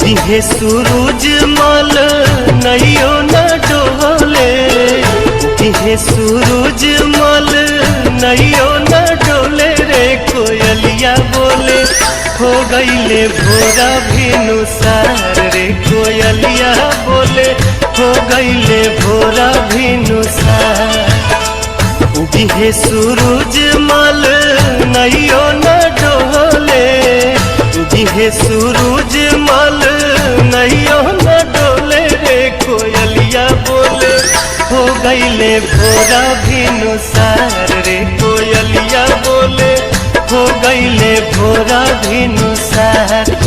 दिहे सूरज मल नैयो न डोले, दिहे सूरज मल नैयो न डोले रे कोयलिया बोले हो गईले भोरा भिनुसार रे कोयलिया बोले हो गईले भोरा भिनुसार। दिहे सूरज मल नैयो न डोले, दिहे सूरज मल नैयो न डोले रे कोयलिया बोले हो गईले भोरा भिनुसार रे कोयलिया बोले हो गईले भोरा भिनुसार।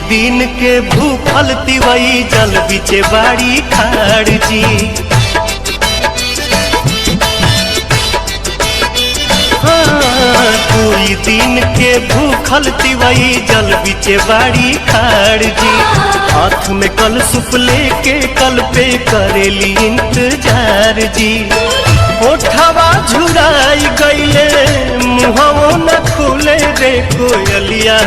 दिन के भूखल तिवई जल बिचे बाड़ी खाड़ जी, कोई दिन के भूखल तिवई जल बिचे बाड़ी खाड़ जी। हाथ में कल सुप लेके कल पे करेली इंतजार जी। ओठवा झुराई गईले मुहवो न खुले रे कोयलिया